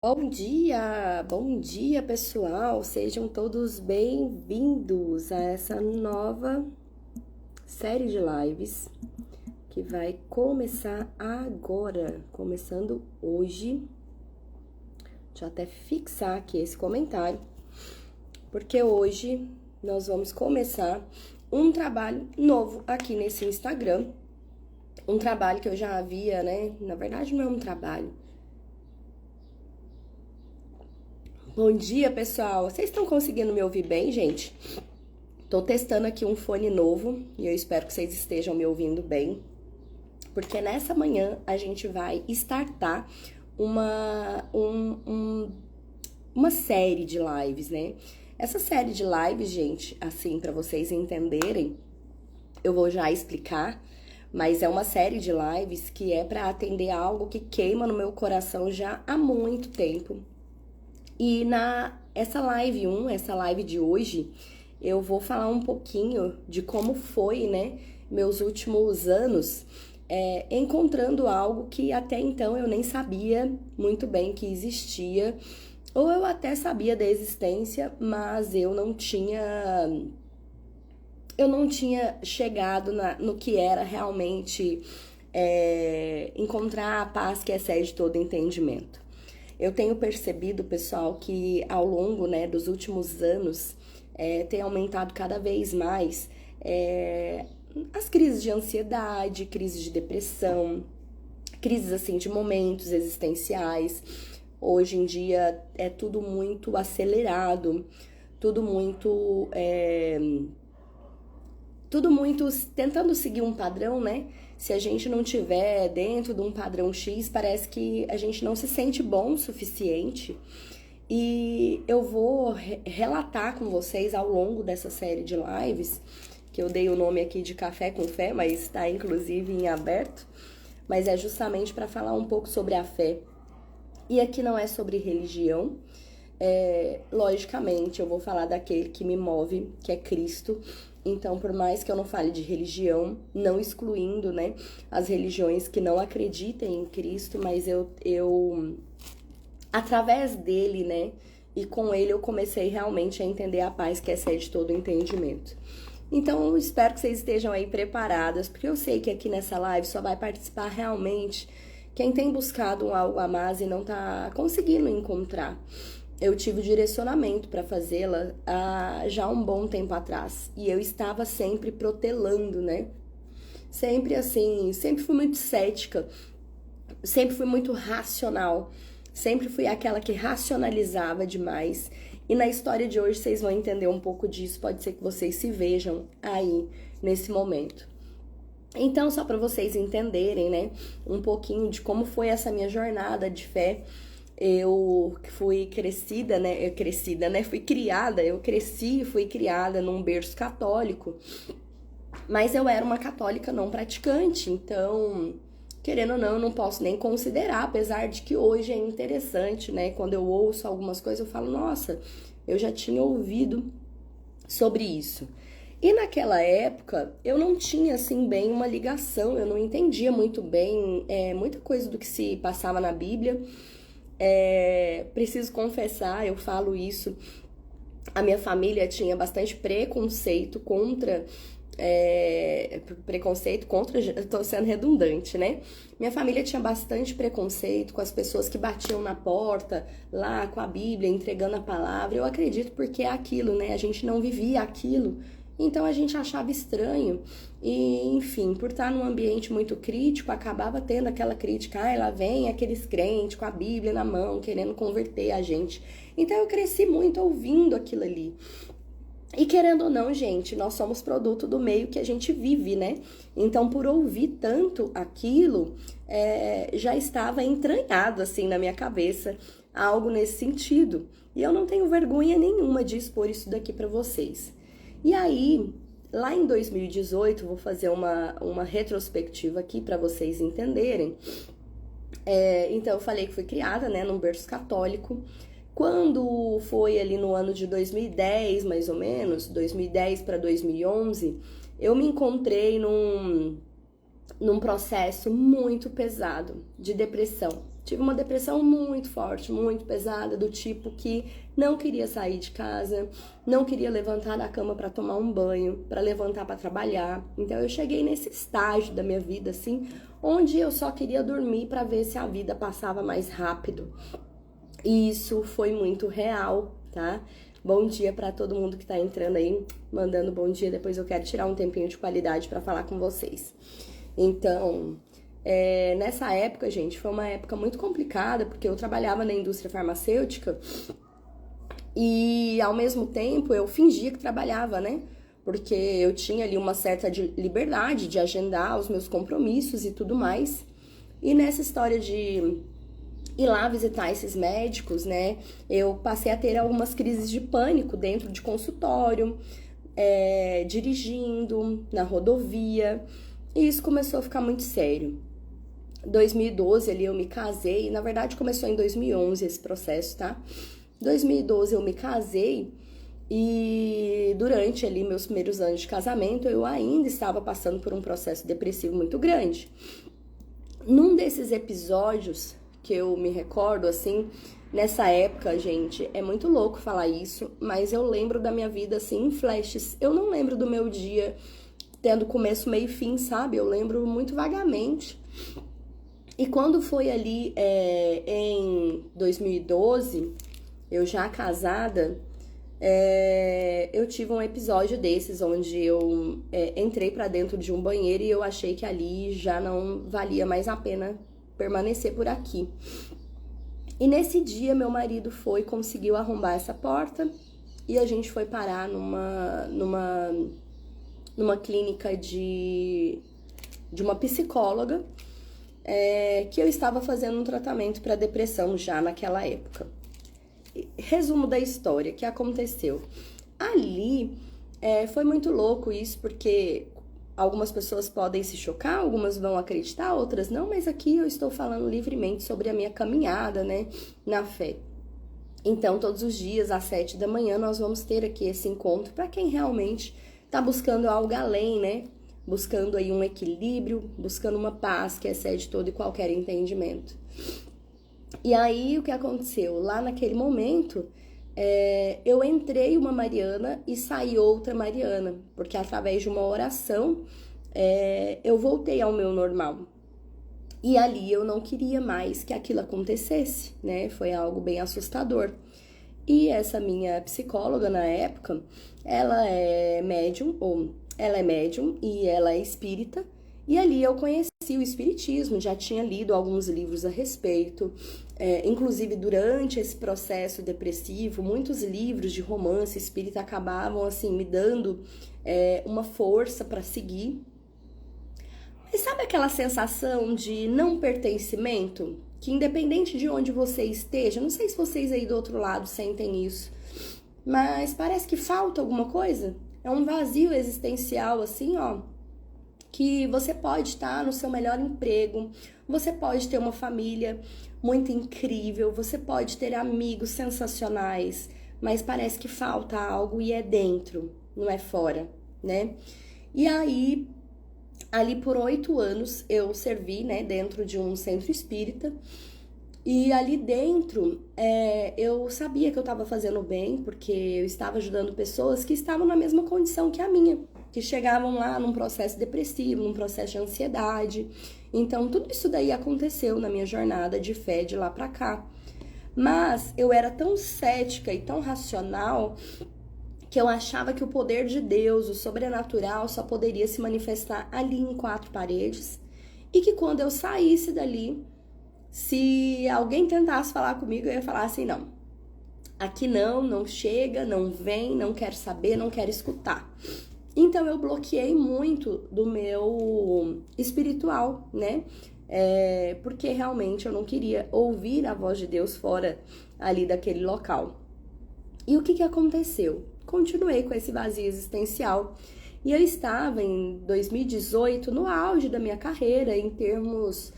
Bom dia pessoal, sejam todos bem-vindos a essa nova série de lives que vai começar agora, começando hoje. Deixa eu até fixar aqui esse comentário, porque hoje nós vamos começar um trabalho novo aqui nesse Instagram, um trabalho que eu já havia, né? Na verdade não é um trabalho. Bom dia, pessoal. Vocês estão conseguindo me ouvir bem, gente? Tô testando aqui um fone novo e eu espero que vocês estejam me ouvindo bem, porque nessa manhã a gente vai startar uma série de lives, né? Essa série de lives, gente, assim, para vocês entenderem, eu vou já explicar, mas é uma série de lives que é para atender algo que queima no meu coração já há muito tempo. E essa live de hoje, eu vou falar um pouquinho de como foi, né, meus últimos anos, encontrando algo que até então eu nem sabia muito bem que existia, ou eu até sabia da existência, mas eu não tinha chegado no que era realmente encontrar a paz que excede todo entendimento. Eu tenho percebido, pessoal, que ao longo, né, dos últimos anos tem aumentado cada vez mais as crises de ansiedade, crises de depressão, crises assim de momentos existenciais. Hoje em dia é tudo muito acelerado, tudo muito tentando seguir um padrão, né? Se a gente não tiver dentro de um padrão X, parece que a gente não se sente bom o suficiente. E eu vou relatar com vocês ao longo dessa série de lives, que eu dei o nome aqui de Café com Fé, mas está inclusive em aberto, mas é justamente para falar um pouco sobre a fé. E aqui não é sobre religião, logicamente eu vou falar daquele que me move, que é Cristo. Então, por mais que eu não fale de religião, não excluindo, né, as religiões que não acreditem em Cristo, mas eu através dele, né, e com ele eu comecei realmente a entender a paz que excede todo o entendimento. Então, eu espero que vocês estejam aí preparadas, porque eu sei que aqui nessa live só vai participar realmente quem tem buscado um algo a mais e não tá conseguindo encontrar. Eu tive direcionamento para fazê-la há já um bom tempo atrás. E eu estava sempre protelando, né? Sempre assim, sempre fui muito cética, sempre fui muito racional, sempre fui aquela que racionalizava demais. E na história de hoje vocês vão entender um pouco disso, pode ser que vocês se vejam aí nesse momento. Então, só para vocês entenderem, né, um pouquinho de como foi essa minha jornada de fé. Eu fui crescida, né? Fui criada, eu cresci e fui criada num berço católico, mas eu era uma católica não praticante, então, querendo ou não, eu não posso nem considerar, apesar de que hoje é interessante, né? Quando eu ouço algumas coisas, eu falo, nossa, eu já tinha ouvido sobre isso. E naquela época, eu não tinha, assim, bem uma ligação, eu não entendia muito bem muita coisa do que se passava na Bíblia. Preciso confessar, eu falo isso, a minha família tinha bastante preconceito contra, eu tô sendo redundante, né? Minha família tinha bastante preconceito com as pessoas que batiam na porta, lá com a Bíblia, entregando a palavra. Eu acredito porque é aquilo, né? A gente não vivia aquilo, então a gente achava estranho. E, enfim, por estar num ambiente muito crítico, acabava tendo aquela crítica, lá vem aqueles crentes com a Bíblia na mão, querendo converter a gente. Então eu cresci muito ouvindo aquilo ali. E querendo ou não, gente, nós somos produto do meio que a gente vive, né? Então, por ouvir tanto aquilo, já estava entranhado, assim, na minha cabeça, algo nesse sentido. E eu não tenho vergonha nenhuma de expor isso daqui pra vocês. E aí, lá em 2018, vou fazer uma retrospectiva aqui para vocês entenderem. Então, eu falei que fui criada, né, num berço católico. Quando foi ali no ano de 2010, mais ou menos, 2010 para 2011, eu me encontrei num processo muito pesado de depressão, Tive uma depressão muito forte, muito pesada, do tipo que não queria sair de casa, não queria levantar da cama para tomar um banho, para levantar para trabalhar. Então eu cheguei nesse estágio da minha vida assim, onde eu só queria dormir para ver se a vida passava mais rápido. E isso foi muito real, tá? Bom dia para todo mundo que tá entrando aí, mandando bom dia. Depois eu quero tirar um tempinho de qualidade para falar com vocês. Então, nessa época, gente, foi uma época muito complicada, porque eu trabalhava na indústria farmacêutica e, ao mesmo tempo, eu fingia que trabalhava, né? Porque eu tinha ali uma certa liberdade de agendar os meus compromissos e tudo mais. E nessa história de ir lá visitar esses médicos, né, eu passei a ter algumas crises de pânico dentro de consultório, dirigindo na rodovia, e isso começou a ficar muito sério. 2012 ali eu me casei, na verdade começou em 2011 esse processo, tá? 2012 eu me casei e durante ali meus primeiros anos de casamento eu ainda estava passando por um processo depressivo muito grande. Num desses episódios que eu me recordo, assim, nessa época, gente, é muito louco falar isso, mas eu lembro da minha vida, assim, em flashes. Eu não lembro do meu dia tendo começo, meio e fim, sabe? Eu lembro muito vagamente. E quando foi ali em 2012, eu já casada, eu tive um episódio desses, onde eu entrei pra dentro de um banheiro e eu achei que ali já não valia mais a pena permanecer por aqui. E nesse dia meu marido conseguiu arrombar essa porta e a gente foi parar numa clínica de uma psicóloga que eu estava fazendo um tratamento para depressão já naquela época. Resumo da história, o que aconteceu? Ali foi muito louco isso, porque algumas pessoas podem se chocar, algumas vão acreditar, outras não, mas aqui eu estou falando livremente sobre a minha caminhada, né, na fé. Então, todos os dias, às 7 da manhã, nós vamos ter aqui esse encontro para quem realmente está buscando algo além, né, buscando aí um equilíbrio, buscando uma paz que excede todo e qualquer entendimento. E aí, o que aconteceu? Lá naquele momento, eu entrei uma Mariana e saí outra Mariana, porque através de uma oração eu voltei ao meu normal. E ali eu não queria mais que aquilo acontecesse, né? Foi algo bem assustador. E essa minha psicóloga na época, ela é médium e ela é espírita. E ali eu conheci o espiritismo, já tinha lido alguns livros a respeito. Inclusive, durante esse processo depressivo, muitos livros de romance espírita acabavam, assim, me dando uma força para seguir. Mas sabe aquela sensação de não pertencimento? Que independente de onde você esteja, não sei se vocês aí do outro lado sentem isso, mas parece que falta alguma coisa. É um vazio existencial, assim, ó, que você pode estar no seu melhor emprego, você pode ter uma família muito incrível, você pode ter amigos sensacionais, mas parece que falta algo e é dentro, não é fora, né? E aí, ali por 8 anos, eu servi, né, dentro de um centro espírita, e ali dentro, eu sabia que eu estava fazendo bem, porque eu estava ajudando pessoas que estavam na mesma condição que a minha, que chegavam lá num processo depressivo, num processo de ansiedade. Então, tudo isso daí aconteceu na minha jornada de fé de lá pra cá. Mas eu era tão cética e tão racional que eu achava que o poder de Deus, o sobrenatural, só poderia se manifestar ali em 4 paredes. E que quando eu saísse dali, se alguém tentasse falar comigo, eu ia falar assim, não. Aqui não chega, não vem, não quero saber, não quero escutar. Então, eu bloqueei muito do meu espiritual, né? Porque realmente eu não queria ouvir a voz de Deus fora ali daquele local. E o que aconteceu? Continuei com esse vazio existencial. E eu estava em 2018 no auge da minha carreira em termos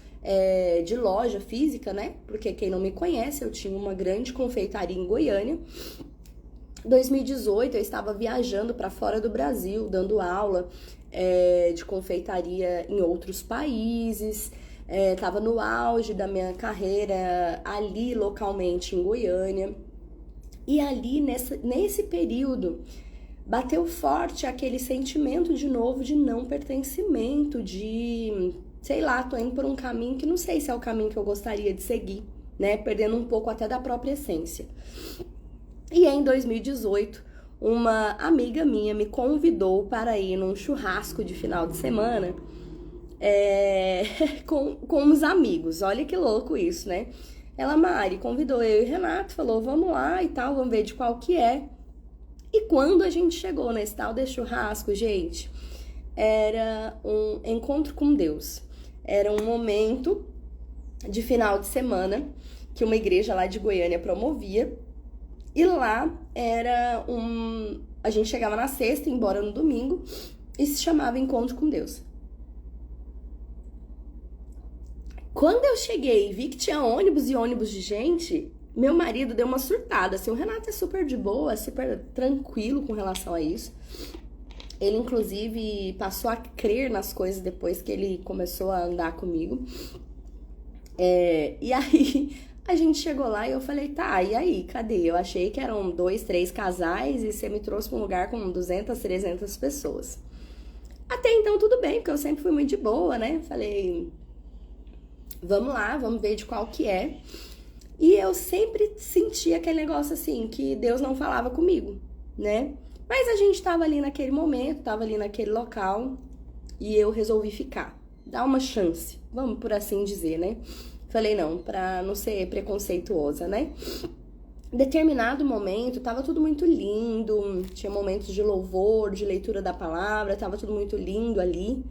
de loja física, né? Porque quem não me conhece, eu tinha uma grande confeitaria em Goiânia. 2018 eu estava viajando para fora do Brasil, dando aula de confeitaria em outros países, Tava no auge da minha carreira ali localmente em Goiânia. E ali nesse período bateu forte aquele sentimento de novo de não pertencimento, de, sei lá, tô indo por um caminho que não sei se é o caminho que eu gostaria de seguir, né? Perdendo um pouco até da própria essência. E em 2018, uma amiga minha me convidou para ir num churrasco de final de semana com uns amigos. Olha que louco isso, né? Ela, Mari, convidou eu e Renato, falou, vamos lá e tal, vamos ver de qual que é. E quando a gente chegou nesse tal de churrasco, gente, era um encontro com Deus. Era um momento de final de semana que uma igreja lá de Goiânia promovia. E lá era a gente chegava na sexta, ia embora no domingo, e se chamava Encontro com Deus. Quando eu cheguei e vi que tinha ônibus e ônibus de gente, meu marido deu uma surtada. Assim, o Renato é super de boa, super tranquilo com relação a isso. Ele, inclusive, passou a crer nas coisas depois que ele começou a andar comigo. E aí, a gente chegou lá e eu falei, tá, e aí, cadê? Eu achei que eram 2, 3 casais e você me trouxe pra um lugar com 200, 300 pessoas. Até então, tudo bem, porque eu sempre fui muito de boa, né? Falei, vamos lá, vamos ver de qual que é. E eu sempre senti aquele negócio assim, que Deus não falava comigo, né? Mas a gente tava ali naquele momento, tava ali naquele local, e eu resolvi ficar, dar uma chance, vamos por assim dizer, né? Falei, não, pra não ser preconceituosa, né? Em determinado momento, tava tudo muito lindo, tinha momentos de louvor, de leitura da palavra, tava tudo muito lindo ali.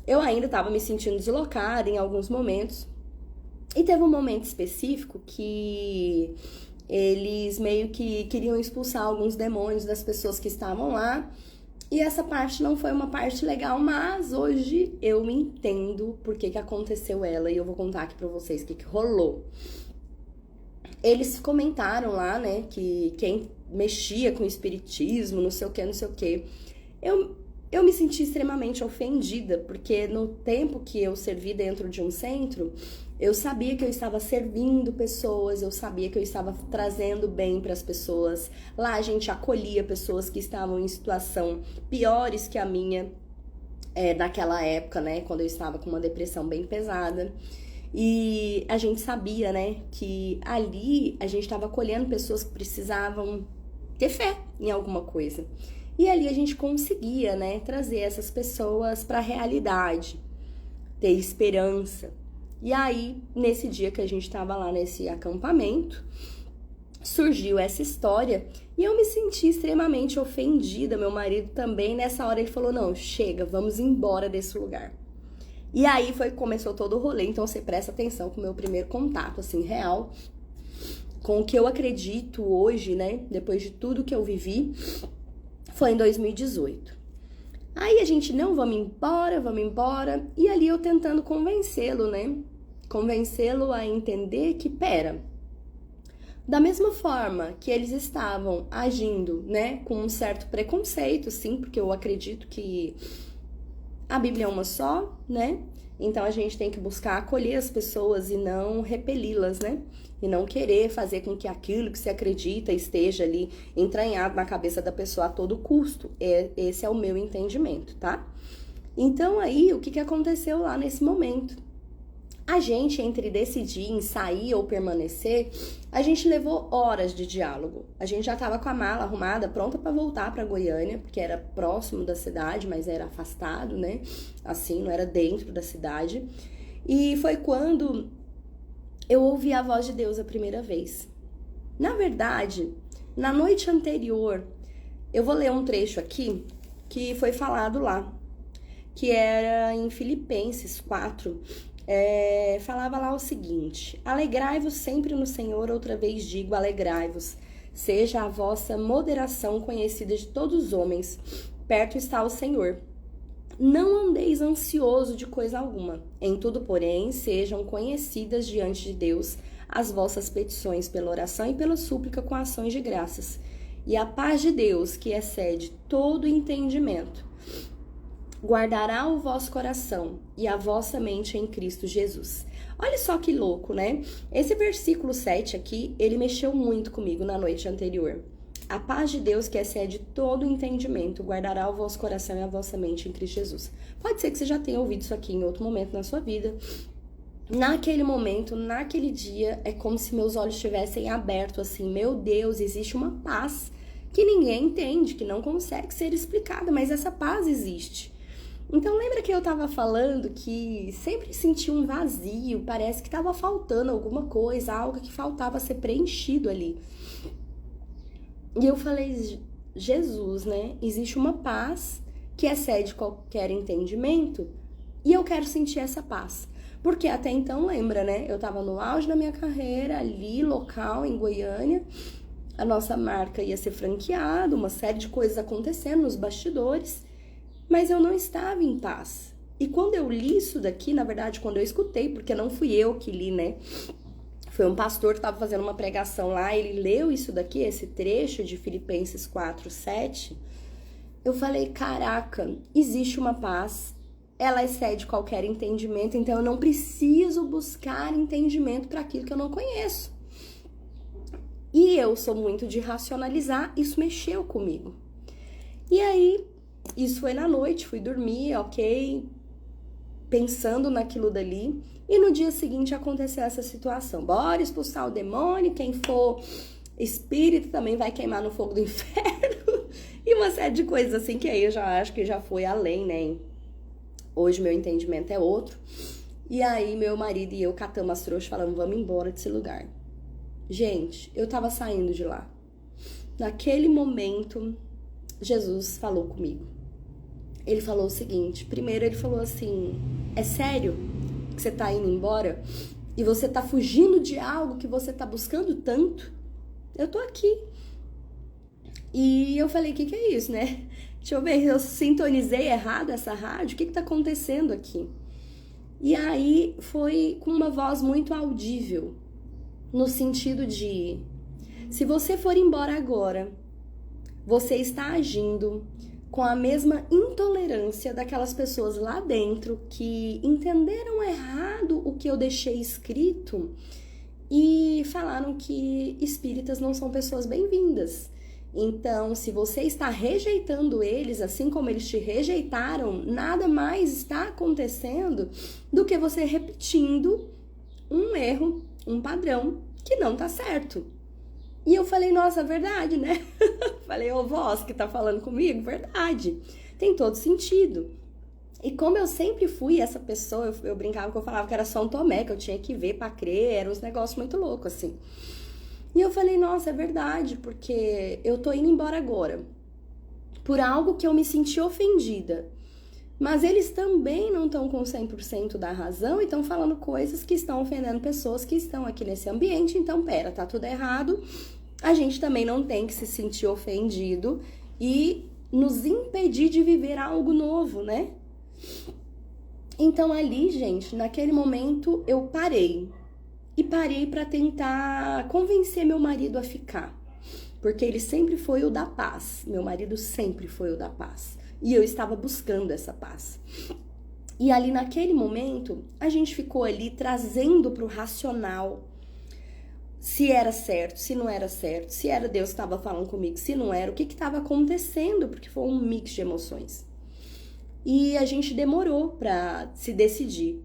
Eu ainda tava me sentindo deslocada em alguns momentos. E teve um momento específico que eles meio que queriam expulsar alguns demônios das pessoas que estavam lá. E essa parte não foi uma parte legal, mas hoje eu entendo por que aconteceu ela. E eu vou contar aqui pra vocês o que rolou. Eles comentaram lá, né, que quem mexia com espiritismo, não sei o que, não sei o que. Eu me senti extremamente ofendida, porque no tempo que eu servi dentro de um centro, eu sabia que eu estava servindo pessoas, eu sabia que eu estava trazendo bem para as pessoas. Lá a gente acolhia pessoas que estavam em situação piores que a minha naquela época, né, quando eu estava com uma depressão bem pesada. E a gente sabia, né, que ali a gente estava acolhendo pessoas que precisavam ter fé em alguma coisa. E ali a gente conseguia, né, trazer essas pessoas para a realidade, ter esperança. E aí, nesse dia que a gente estava lá nesse acampamento, surgiu essa história e eu me senti extremamente ofendida. Meu marido também, nessa hora ele falou, não, chega, vamos embora desse lugar. E aí começou todo o rolê, então você presta atenção com o meu primeiro contato, assim, real, com o que eu acredito hoje, né, depois de tudo que eu vivi, foi em 2018. Aí a gente, não, vamos embora, e ali eu tentando convencê-lo, né, convencê-lo a entender que, pera, da mesma forma que eles estavam agindo, né, com um certo preconceito, sim, porque eu acredito que a Bíblia é uma só, né? Então a gente tem que buscar acolher as pessoas e não repeli-las, né? E não querer fazer com que aquilo que se acredita esteja ali entranhado na cabeça da pessoa a todo custo. Esse é o meu entendimento, tá? Então aí, o que aconteceu lá nesse momento? A gente, entre decidir em sair ou permanecer, a gente levou horas de diálogo. A gente já estava com a mala arrumada, pronta para voltar para Goiânia, porque era próximo da cidade, mas era afastado, né? Assim, não era dentro da cidade. E foi quando eu ouvi a voz de Deus a primeira vez. Na verdade, na noite anterior, eu vou ler um trecho aqui que foi falado lá, que era em Filipenses 4, falava lá o seguinte: alegrai-vos sempre no Senhor, outra vez digo, alegrai-vos. Seja a vossa moderação conhecida de todos os homens, perto está o Senhor. Não andeis ansioso de coisa alguma, em tudo, porém, sejam conhecidas diante de Deus as vossas petições pela oração e pela súplica com ações de graças. E a paz de Deus, que excede todo entendimento, guardará o vosso coração e a vossa mente em Cristo Jesus. Olha só que louco, né? Esse versículo 7 aqui, ele mexeu muito comigo na noite anterior. A paz de Deus, que excede todo o entendimento, guardará o vosso coração e a vossa mente em Cristo Jesus. Pode ser que você já tenha ouvido isso aqui em outro momento na sua vida. Naquele momento, naquele dia, é como se meus olhos estivessem abertos assim. Meu Deus, existe uma paz que ninguém entende, que não consegue ser explicada, mas essa paz existe. Então, lembra que eu tava falando que sempre senti um vazio, parece que tava faltando alguma coisa, algo que faltava ser preenchido ali. E eu falei, Jesus, né? Existe uma paz que excede qualquer entendimento e eu quero sentir essa paz. Porque até então, lembra, né? Eu tava no auge da minha carreira, ali, local, em Goiânia. A nossa marca ia ser franqueada, uma série de coisas acontecendo nos bastidores. Mas eu não estava em paz. E quando eu li isso daqui, na verdade, quando eu escutei, porque não fui eu que li, né? Foi um pastor que estava fazendo uma pregação lá, ele leu isso daqui, esse trecho de Filipenses 4:7. Eu falei, caraca, existe uma paz, ela excede qualquer entendimento, então eu não preciso buscar entendimento para aquilo que eu não conheço. E eu sou muito de racionalizar, isso mexeu comigo. E aí, isso foi na noite, fui dormir, ok, pensando naquilo dali. E no dia seguinte aconteceu essa situação. Bora expulsar o demônio, quem for espírito também vai queimar no fogo do inferno. E uma série de coisas assim que aí eu já acho que já foi além, né? Hoje meu entendimento é outro. E aí meu marido e eu catamos as trouxas falando, vamos embora desse lugar. Gente, eu tava saindo de lá. Naquele momento, Jesus falou comigo. Ele falou o seguinte, primeiro ele falou assim, é sério que você tá indo embora? E você tá fugindo de algo que você tá buscando tanto? Eu tô aqui. E eu falei, o que é isso, né? Deixa eu ver, eu sintonizei errado essa rádio, o que tá acontecendo aqui? E aí foi com uma voz muito audível, no sentido de, se você for embora agora, você está agindo com a mesma intolerância daquelas pessoas lá dentro que entenderam errado o que eu deixei escrito e falaram que espíritas não são pessoas bem-vindas. Então, se você está rejeitando eles, assim como eles te rejeitaram, nada mais está acontecendo do que você repetindo um erro, um padrão que não tá certo. E eu falei, nossa, verdade, né? Falei, ô voz que tá falando comigo, verdade. Tem todo sentido. E como eu sempre fui essa pessoa, eu brincava que eu falava que era São Tomé, que eu tinha que ver pra crer, era uns negócios muito loucos, assim. E eu falei, nossa, é verdade, porque eu tô indo embora agora por algo que eu me senti ofendida. Mas eles também não estão com 100% da razão e estão falando coisas que estão ofendendo pessoas que estão aqui nesse ambiente. Então, pera, tá tudo errado. A gente também não tem que se sentir ofendido e nos impedir de viver algo novo, né? Então, ali, gente, naquele momento, eu parei. E parei pra tentar convencer meu marido a ficar. Porque ele sempre foi o da paz. Meu marido sempre foi o da paz. E eu estava buscando essa paz. E ali naquele momento, a gente ficou ali trazendo pro racional se era certo, se não era certo, se era Deus que estava falando comigo, se não era, o que estava acontecendo, porque foi um mix de emoções. E a gente demorou para se decidir.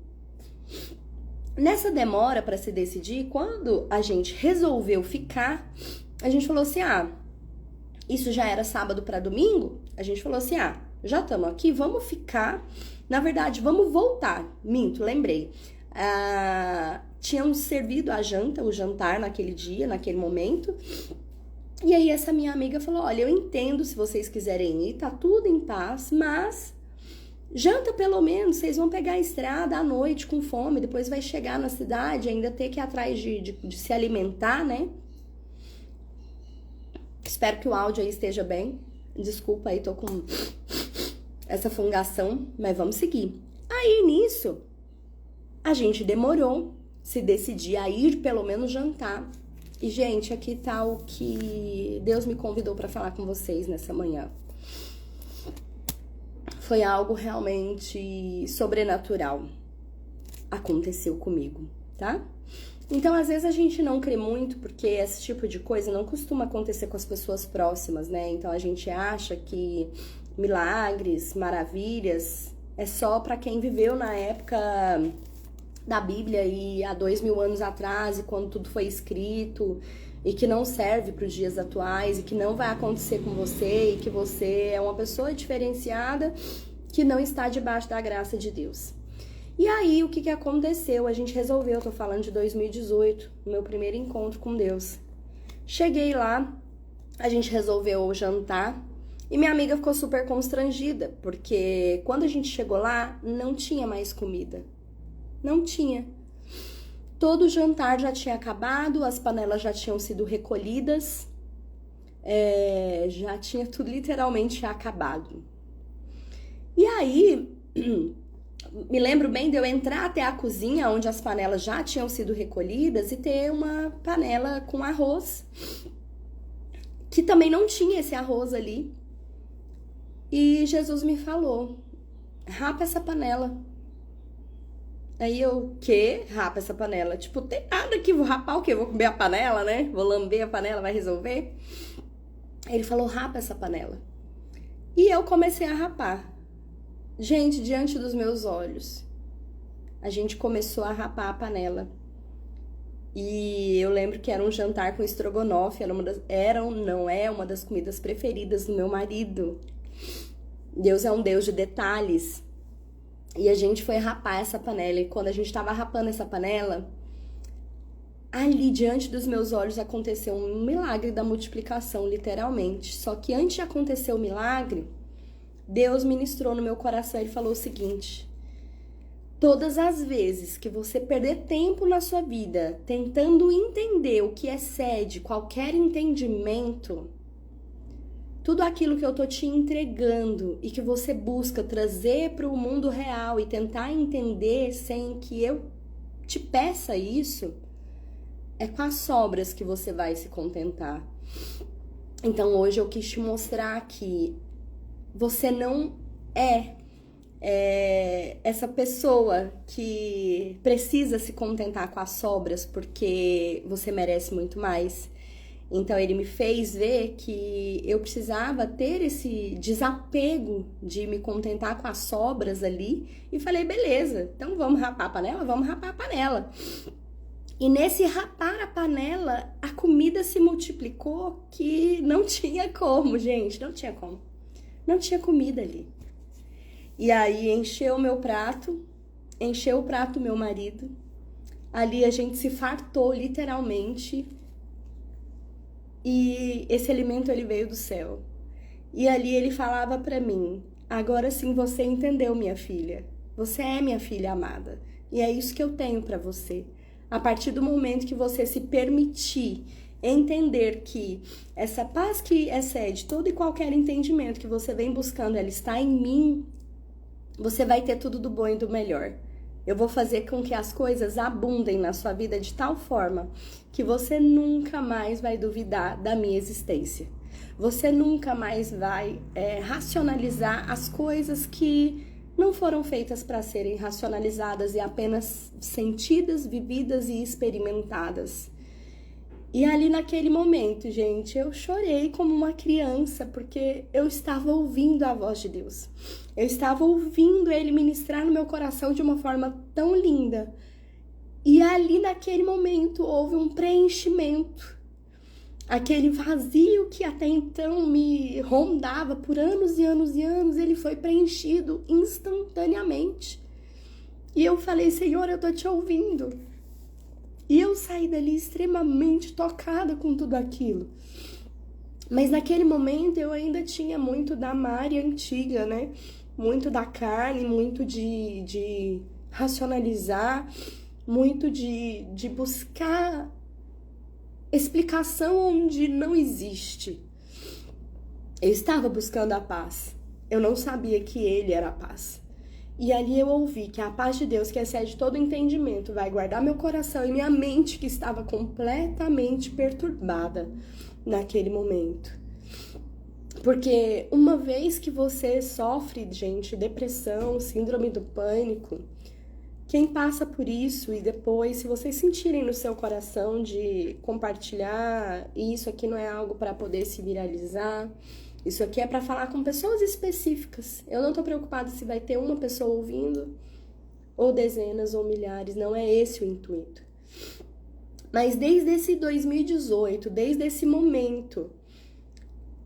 Nessa demora para se decidir, quando a gente resolveu ficar, a gente falou assim, isso já era sábado para domingo, a gente falou assim, já estamos aqui, vamos ficar, na verdade, vamos voltar, minto, lembrei, tínhamos servido a janta, o jantar naquele dia, naquele momento, e aí essa minha amiga falou, olha, eu entendo se vocês quiserem ir, tá tudo em paz, mas janta pelo menos, vocês vão pegar a estrada à noite com fome, depois vai chegar na cidade, ainda ter que ir atrás de se alimentar, né? Espero que o áudio aí esteja bem. Desculpa aí, tô com essa fungação, mas vamos seguir. Aí, nisso, a gente demorou se decidir a ir pelo menos jantar. E, gente, aqui tá o que Deus me convidou pra falar com vocês nessa manhã. foi algo realmente sobrenatural. Aconteceu comigo, tá? Então, às vezes a gente não crê muito porque esse tipo de coisa não costuma acontecer com as pessoas próximas, né? Então, a gente acha que milagres, maravilhas, é só para quem viveu na época da Bíblia e há 2000 anos atrás, e quando tudo foi escrito, e que não serve para os dias atuais, e que não vai acontecer com você, e que você é uma pessoa diferenciada que não está debaixo da graça de Deus. E aí, o que aconteceu? A gente resolveu, tô falando de 2018, meu primeiro encontro com Deus. Cheguei lá, a gente resolveu jantar, e minha amiga ficou super constrangida, porque quando a gente chegou lá, não tinha mais comida. Não tinha. Todo o jantar já tinha acabado, as panelas já tinham sido recolhidas, já tinha tudo literalmente acabado. E aí, me lembro bem de eu entrar até a cozinha, onde as panelas já tinham sido recolhidas, e ter uma panela com arroz, que também não tinha esse arroz ali. E Jesus me falou, rapa essa panela. Aí eu, que? Rapa essa panela? Tipo, tem nada aqui, vou rapar o quê? Vou comer a panela, né? Vou lamber a panela, vai resolver? Ele falou, rapa essa panela. E eu comecei a rapar. Gente, diante dos meus olhos, a gente começou a rapar a panela. E eu lembro que era um jantar com estrogonofe, não é uma das comidas preferidas do meu marido. Deus é um Deus de detalhes. E a gente foi rapar essa panela. E quando a gente tava rapando essa panela, ali diante dos meus olhos aconteceu um milagre da multiplicação, literalmente. Só que antes de acontecer o milagre, Deus ministrou no meu coração e falou o seguinte: todas as vezes que você perder tempo na sua vida tentando entender o que excede qualquer entendimento, tudo aquilo que eu tô te entregando e que você busca trazer para o mundo real e tentar entender sem que eu te peça isso, é com as sobras que você vai se contentar. Então hoje eu quis te mostrar que você não é essa pessoa que precisa se contentar com as sobras porque você merece muito mais. Então ele me fez ver que eu precisava ter esse desapego de me contentar com as sobras ali, e falei, beleza, então vamos rapar a panela? Vamos rapar a panela. E nesse rapar a panela, a comida se multiplicou que não tinha como, gente, não tinha como. Não tinha comida ali. E aí encheu o meu prato, encheu o prato do meu marido. Ali a gente se fartou literalmente. E esse alimento ele veio do céu. E ali ele falava pra mim: agora sim você entendeu, minha filha. Você é minha filha amada. E é isso que eu tenho pra você. A partir do momento que você se permitir entender que essa paz que excede todo e qualquer entendimento que você vem buscando, ela está em mim, você vai ter tudo do bom e do melhor. Eu vou fazer com que as coisas abundem na sua vida de tal forma que você nunca mais vai duvidar da minha existência. Você nunca mais vai racionalizar as coisas que não foram feitas para serem racionalizadas e apenas sentidas, vividas e experimentadas. E ali naquele momento, gente, eu chorei como uma criança, porque eu estava ouvindo a voz de Deus. Eu estava ouvindo Ele ministrar no meu coração de uma forma tão linda. E ali naquele momento houve um preenchimento. Aquele vazio que até então me rondava por anos e anos e anos, ele foi preenchido instantaneamente. E eu falei, Senhor, eu tô te ouvindo. E eu saí dali extremamente tocada com tudo aquilo. Mas naquele momento eu ainda tinha muito da Mari antiga, né? Muito da carne, muito de racionalizar, muito de buscar explicação onde não existe. Eu estava buscando a paz. Eu não sabia que Ele era a paz. E ali eu ouvi que a paz de Deus, que excede todo entendimento, vai guardar meu coração e minha mente, que estava completamente perturbada naquele momento. Porque uma vez que você sofre, gente, depressão, síndrome do pânico, quem passa por isso e depois, se vocês sentirem no seu coração de compartilhar, e isso aqui não é algo para poder se viralizar, isso aqui é para falar com pessoas específicas. Eu não tô preocupada se vai ter uma pessoa ouvindo, ou dezenas, ou milhares, não é esse o intuito. Mas desde esse 2018, desde esse momento,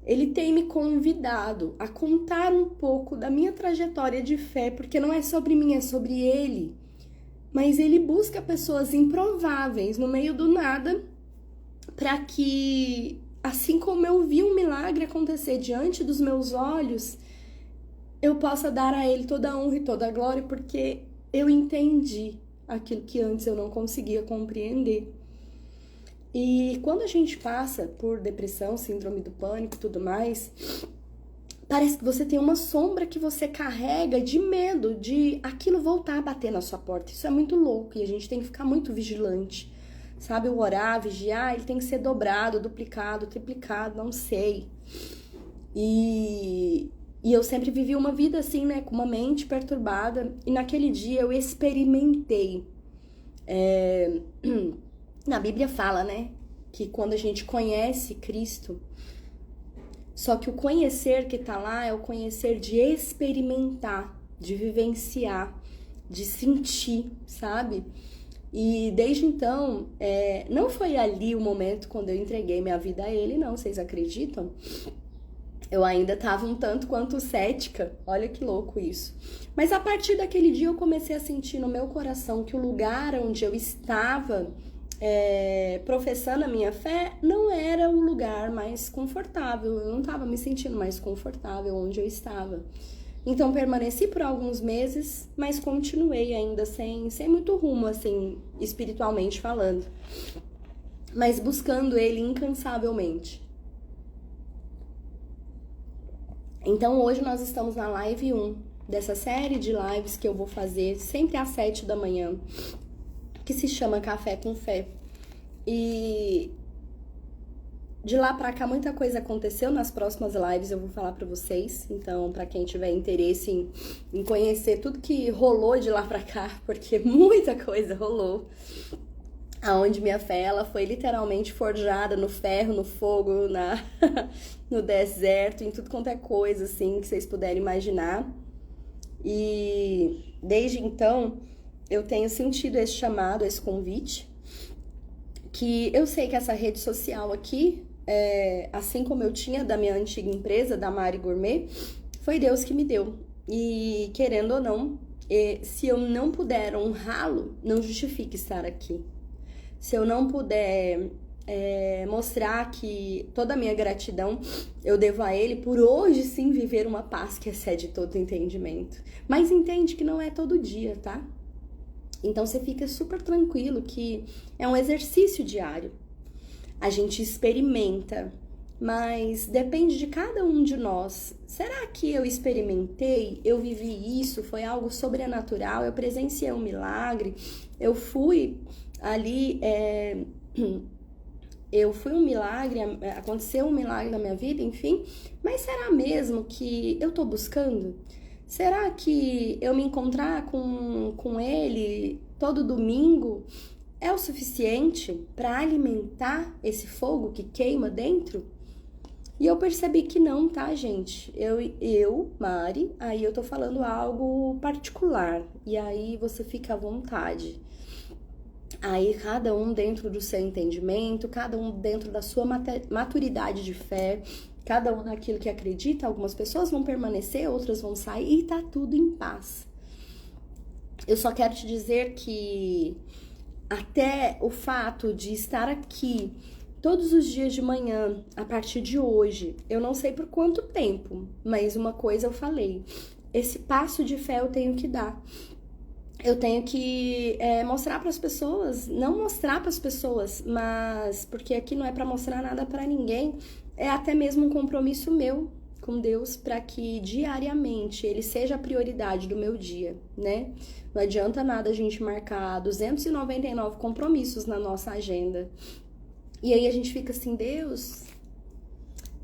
ele tem me convidado a contar um pouco da minha trajetória de fé, porque não é sobre mim, é sobre ele. Mas ele busca pessoas improváveis no meio do nada, para que, assim como eu vi um milagre acontecer diante dos meus olhos, eu possa dar a ele toda a honra e toda a glória, porque eu entendi aquilo que antes eu não conseguia compreender. E quando a gente passa por depressão, síndrome do pânico e tudo mais, parece que você tem uma sombra que você carrega de medo de aquilo voltar a bater na sua porta. Isso é muito louco e a gente tem que ficar muito vigilante, sabe? O orar, vigiar, ele tem que ser dobrado, duplicado, triplicado, não sei. E eu sempre vivi uma vida assim, né? Com uma mente perturbada. E naquele dia eu experimentei. Na Bíblia fala, né? Que quando a gente conhece Cristo, só que o conhecer que tá lá é o conhecer de experimentar, de vivenciar, de sentir, sabe? E desde então, não foi ali o momento quando eu entreguei minha vida a ele, não, vocês acreditam? Eu ainda tava um tanto quanto cética, olha que louco isso. Mas a partir daquele dia eu comecei a sentir no meu coração que o lugar onde eu estava professando a minha fé não era o lugar mais confortável, eu não estava me sentindo mais confortável onde eu estava. Então permaneci por alguns meses, mas continuei ainda sem muito rumo, assim, espiritualmente falando, mas buscando ele incansavelmente. Então hoje nós estamos na live 1 dessa série de lives que eu vou fazer sempre às 7 da manhã, que se chama Café com Fé. E de lá pra cá muita coisa aconteceu. Nas próximas lives eu vou falar pra vocês, então pra quem tiver interesse em conhecer tudo que rolou de lá pra cá, porque muita coisa rolou, aonde minha fé ela foi literalmente forjada no ferro, no fogo, no deserto, em tudo quanto é coisa assim que vocês puderem imaginar. E desde então eu tenho sentido esse chamado, esse convite, que eu sei que essa rede social aqui, assim como eu tinha da minha antiga empresa, da Mari Gourmet, foi Deus que me deu. E querendo ou não, se eu não puder honrá-lo, não justifica estar aqui. Se eu não puder mostrar que toda a minha gratidão eu devo a ele por hoje sim viver uma paz que excede todo entendimento. Mas entende que não é todo dia, tá? Então você fica super tranquilo que é um exercício diário. A gente experimenta, mas depende de cada um de nós. Será que eu experimentei? Eu vivi isso? Foi algo sobrenatural? Eu presenciei um milagre? Eu fui ali... Eu fui um milagre, aconteceu um milagre na minha vida, enfim. Mas será mesmo que eu tô buscando? Será que eu me encontrar com ele todo domingo é o suficiente para alimentar esse fogo que queima dentro? E eu percebi que não, tá, gente? Eu, Mari, aí eu tô falando algo particular. E aí você fica à vontade. Aí cada um dentro do seu entendimento, cada um dentro da sua maturidade de fé, cada um naquilo que acredita. Algumas pessoas vão permanecer, outras vão sair e tá tudo em paz. Eu só quero te dizer que até o fato de estar aqui todos os dias de manhã, a partir de hoje, eu não sei por quanto tempo, mas uma coisa eu falei, esse passo de fé eu tenho que dar. Eu tenho que mostrar para as pessoas, não mostrar para as pessoas, mas porque aqui não é para mostrar nada para ninguém, é até mesmo um compromisso meu com Deus para que diariamente ele seja a prioridade do meu dia, né? Não adianta nada a gente marcar 299 compromissos na nossa agenda. E aí a gente fica assim, Deus,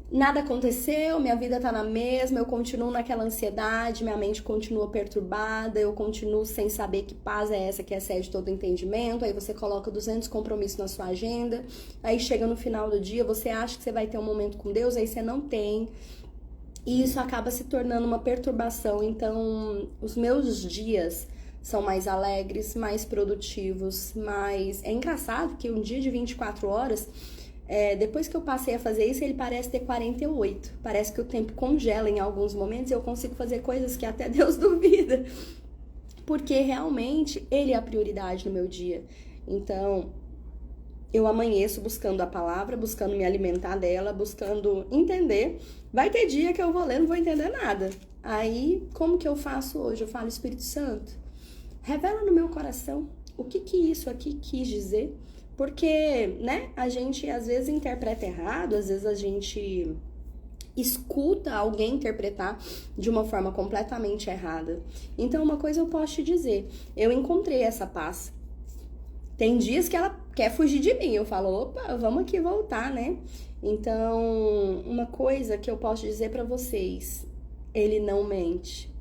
nada aconteceu, minha vida tá na mesma, eu continuo naquela ansiedade, minha mente continua perturbada, eu continuo sem saber que paz é essa que excede todo entendimento, aí você coloca 200 compromissos na sua agenda, aí chega no final do dia, você acha que você vai ter um momento com Deus, aí você não tem, e isso acaba se tornando uma perturbação. Então, os meus dias são mais alegres, mais produtivos, mais... É engraçado que um dia de 24 horas... depois que eu passei a fazer isso, ele parece ter 48. Parece que o tempo congela em alguns momentos e eu consigo fazer coisas que até Deus duvida. Porque realmente ele é a prioridade no meu dia. Então, eu amanheço buscando a palavra, buscando me alimentar dela, buscando entender. Vai ter dia que eu vou ler, não vou entender nada. Aí, como que eu faço hoje? Eu falo, Espírito Santo, revela no meu coração o que isso aqui quis dizer. Porque, né, a gente às vezes interpreta errado, às vezes a gente escuta alguém interpretar de uma forma completamente errada. Então, uma coisa eu posso te dizer, eu encontrei essa paz. Tem dias que ela quer fugir de mim, eu falo, opa, vamos aqui voltar, né? Então, uma coisa que eu posso dizer pra vocês, ele não mente.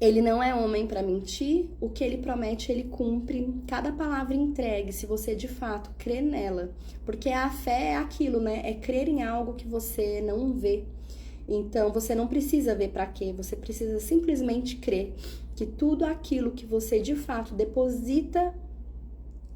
Ele não é homem para mentir, o que ele promete ele cumpre. Cada palavra entregue, se você de fato crê nela. Porque a fé é aquilo, né? É crer em algo que você não vê. Então, você não precisa ver para quê, você precisa simplesmente crer que tudo aquilo que você de fato deposita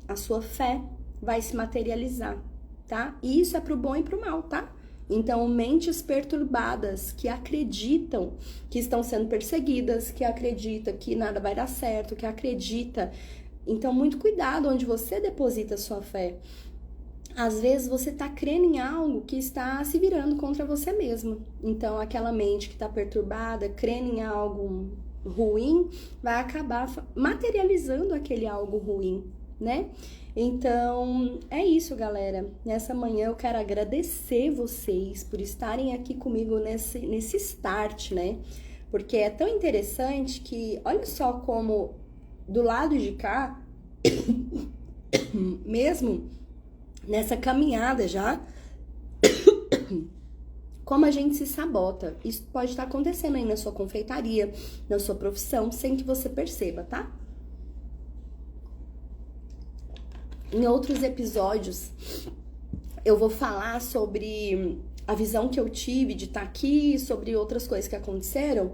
a sua fé vai se materializar, tá? E isso é pro bom e pro mal, tá? Então, mentes perturbadas que acreditam que estão sendo perseguidas, que acreditam que nada vai dar certo, que acredita. Então, muito cuidado onde você deposita a sua fé. Às vezes, você está crendo em algo que está se virando contra você mesmo. Então, aquela mente que está perturbada, crendo em algo ruim, vai acabar materializando aquele algo ruim, né? Então, é isso, galera. Nessa manhã eu quero agradecer vocês por estarem aqui comigo nesse start, né? Porque é tão interessante que, olha só como do lado de cá, mesmo nessa caminhada já, como a gente se sabota. Isso pode estar acontecendo aí na sua confeitaria, na sua profissão, sem que você perceba, tá? Em outros episódios, eu vou falar sobre a visão que eu tive de estar aqui, sobre outras coisas que aconteceram.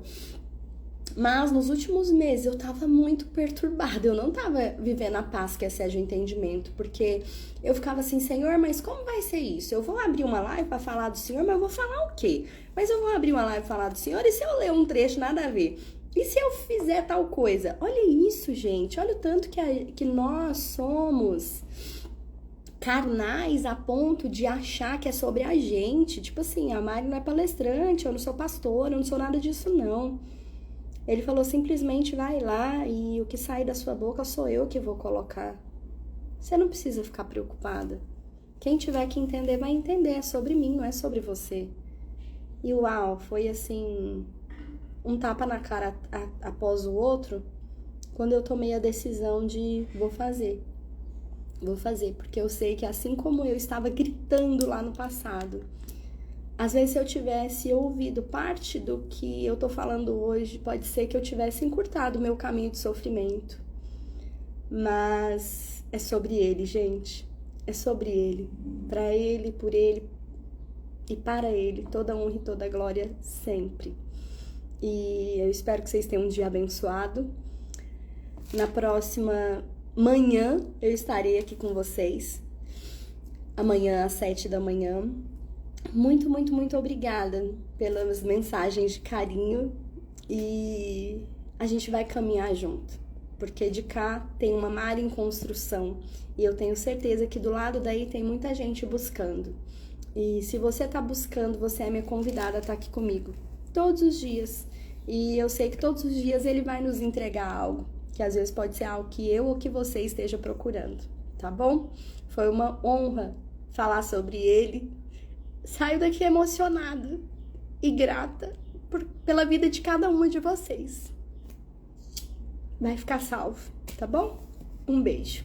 Mas nos últimos meses eu tava muito perturbada, eu não tava vivendo a paz que excede o entendimento, porque eu ficava assim, Senhor, mas como vai ser isso? Eu vou abrir uma live pra falar do Senhor, mas eu vou falar o quê? Mas eu vou abrir uma live pra falar do Senhor, e se eu ler um trecho nada a ver? E se eu fizer tal coisa? Olha isso, gente, olha o tanto que nós somos carnais a ponto de achar que é sobre a gente. Tipo assim, a Mari não é palestrante, eu não sou pastora, eu não sou nada disso não. Ele falou simplesmente, vai lá e o que sai da sua boca sou eu que vou colocar. Você não precisa ficar preocupada. Quem tiver que entender vai entender, é sobre mim, não é sobre você. E uau, foi assim, um tapa na cara após o outro, quando eu tomei a decisão de vou fazer, porque eu sei que assim como eu estava gritando lá no passado, às vezes se eu tivesse ouvido parte do que eu tô falando hoje, pode ser que eu tivesse encurtado o meu caminho de sofrimento. Mas é sobre ele, gente. É sobre ele. Pra ele, por ele e para ele, toda honra e toda glória sempre. E eu espero que vocês tenham um dia abençoado. Na próxima manhã eu estarei aqui com vocês. Amanhã às 7 da manhã. Muito, muito, muito obrigada pelas mensagens de carinho e a gente vai caminhar junto, porque de cá tem uma Mari em construção e eu tenho certeza que do lado daí tem muita gente buscando. E se você tá buscando, você é minha convidada a estar aqui comigo todos os dias. E eu sei que todos os dias ele vai nos entregar algo, que às vezes pode ser algo que eu ou que você esteja procurando, tá bom? Foi uma honra falar sobre ele. Saio daqui emocionada e grata pela vida de cada uma de vocês. Vai ficar salvo, tá bom? Um beijo.